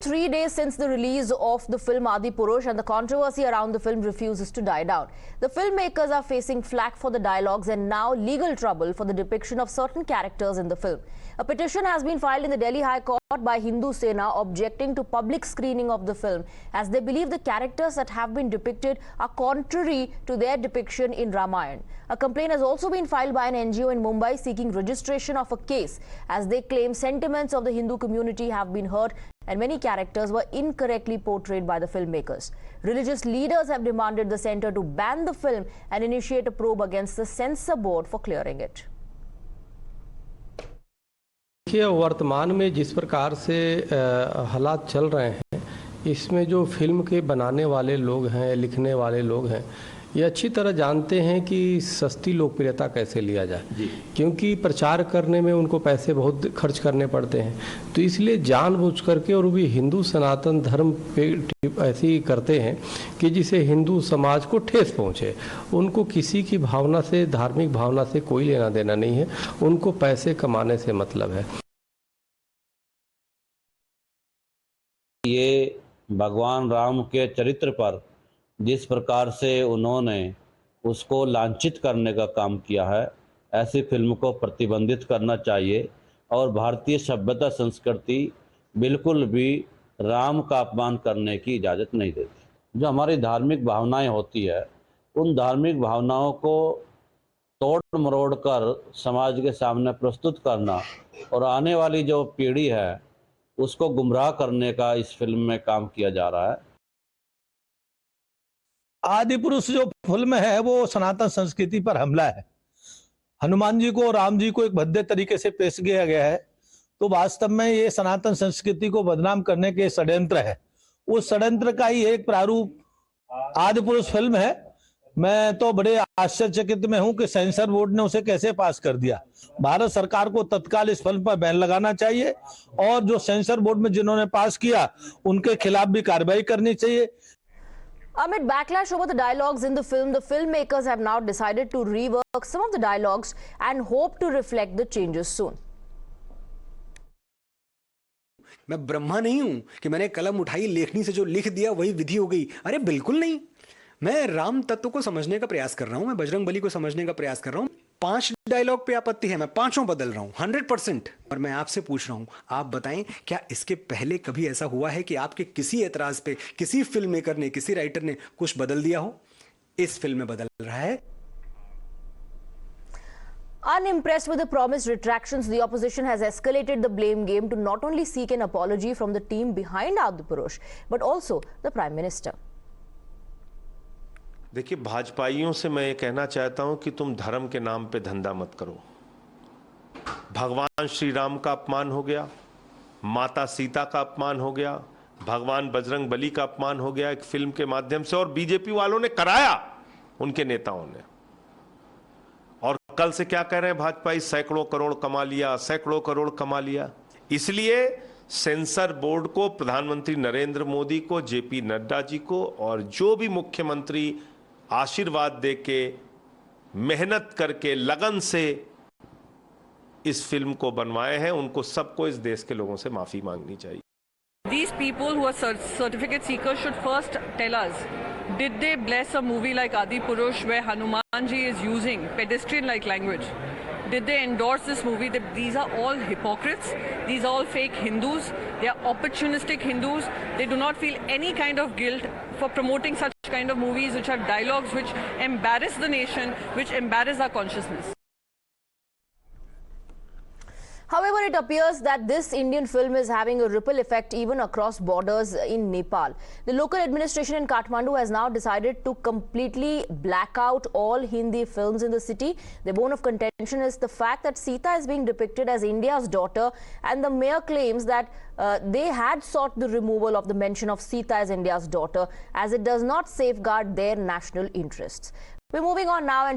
3 days since the release of the film Adipurush, and the controversy around the film refuses to die down. The filmmakers are facing flack for the dialogues and now legal trouble for the depiction of certain characters in the film. A petition has been filed in the Delhi High Court by Hindu Sena objecting to public screening of the film, as they believe the characters that have been depicted are contrary to their depiction in Ramayana. A complaint has also been filed by an NGO in Mumbai seeking registration of a case, as they claim sentiments of the Hindu community have been hurt and many characters were incorrectly portrayed by the filmmakers. Religious leaders have demanded the centre to ban the film and initiate a probe against the censor board for clearing it. देखिए, वर्तमान में जिस प्रकार से हालात चल रहे हैं, इसमें जो फिल्म के बनाने वाले लोग हैं, लिखने वाले लोग हैं, ये अच्छी तरह जानते हैं कि सस्ती लोकप्रियता कैसे लिया जाए, क्योंकि प्रचार करने में उनको पैसे बहुत खर्च करने पड़ते हैं। तो इसलिए जानबूझ करके और भी हिंदू सनातन धर्म पे ऐसे ही करते हैं कि जिसे हिंदू समाज को ठेस पहुंचे। उनको किसी की भावना से, धार्मिक भावना से कोई लेना देना नहीं है, उनको पैसे कमाने से मतलब है। ये भगवान राम के चरित्र पर जिस प्रकार से उन्होंने उसको लांछित करने का काम किया है, ऐसी फिल्म को प्रतिबंधित करना चाहिए। और भारतीय सभ्यता संस्कृति बिल्कुल भी राम का अपमान करने की इजाज़त नहीं देती। जो हमारी धार्मिक भावनाएं होती है, उन धार्मिक भावनाओं को तोड़ मरोड़ कर समाज के सामने प्रस्तुत करना और आने वाली जो पीढ़ी है उसको गुमराह करने का इस फिल्म में काम किया जा रहा है। आदिपुरुष जो फिल्म है वो सनातन संस्कृति पर हमला है। हनुमान जी को, राम जी को एक भद्दे तरीके से पेश किया गया है। तो वास्तव में ये सनातन संस्कृति को बदनाम करने के षड्यंत्र है। उस षड्यंत्र का ही एक प्रारूप आदिपुरुष फिल्म है। मैं तो बड़े आश्चर्यचकित में हूं कि सेंसर बोर्ड ने उसे कैसे पास कर दिया। भारत सरकार को तत्काल इस फिल्म पर बैन लगाना चाहिए और जो सेंसर बोर्ड में जिन्होंने पास किया उनके खिलाफ भी कार्रवाई करनी चाहिए। Amid backlash over the dialogues in the film, the filmmakers have now decided to rework some of the dialogues and hope to reflect the changes soon. मैं ब्रह्मा नहीं हूं कि मैंने कलम उठाई, लेखनी से जो लिख दिया वही विधि हो गई। अरे बिल्कुल नहीं। मैं राम तत्व को समझने का प्रयास कर रहा हूं, मैं बजरंग बली को समझने का प्रयास कर रहा हूं। 5 डायलॉग पे आपत्ति है, मैं 5 बदल रहा हूं 100%। और मैं आपसे पूछ रहा हूं, आप बताएं, क्या इसके पहले कभी ऐसा हुआ है कि आपके किसी एतराज पे किसी फिल्म मेकर ने, किसी राइटर ने कुछ बदल दिया हो? इस फिल्म में बदल रहा है। Unimpressed with the promised retractions, the opposition has escalated the blame game to not only seek an apology from the team behind Adipurush, but also the Prime Minister. देखिए, भाजपाइयों से मैं ये कहना चाहता हूं कि तुम धर्म के नाम पे धंधा मत करो। भगवान श्री राम का अपमान हो गया, माता सीता का अपमान हो गया, भगवान बजरंग बली का अपमान हो गया एक फिल्म के माध्यम से, और बीजेपी वालों ने कराया, उनके नेताओं ने। और कल से क्या कह रहे हैं भाजपाई? सैकड़ों करोड़ कमा लिया, सैकड़ों करोड़ कमा लिया। इसलिए सेंसर बोर्ड को, प्रधानमंत्री नरेंद्र मोदी को, जेपी नड्डा जी को और जो भी मुख्यमंत्री आशीर्वाद देके, मेहनत करके, लगन से इस फिल्म को बनवाए हैं, उनको सबको, इस देश के लोगों से माफी मांगनी चाहिए। These people who are certificate seekers should first tell us, did they bless a movie like Adipurush where Hanumanji is using pedestrian-like language? Did they endorse this movie? These are all hypocrites. These are all fake Hindus. They are opportunistic Hindus. They do not feel any kind of guilt for promoting such kind of movies which have dialogues which embarrass the nation, which embarrass our consciousness. However, it appears that this Indian film is having a ripple effect even across borders in Nepal. The local administration in Kathmandu has now decided to completely black out all Hindi films in the city. The bone of contention is the fact that Sita is being depicted as India's daughter, and the mayor claims that they had sought the removal of the mention of Sita as India's daughter, as it does not safeguard their national interests. We're moving on now and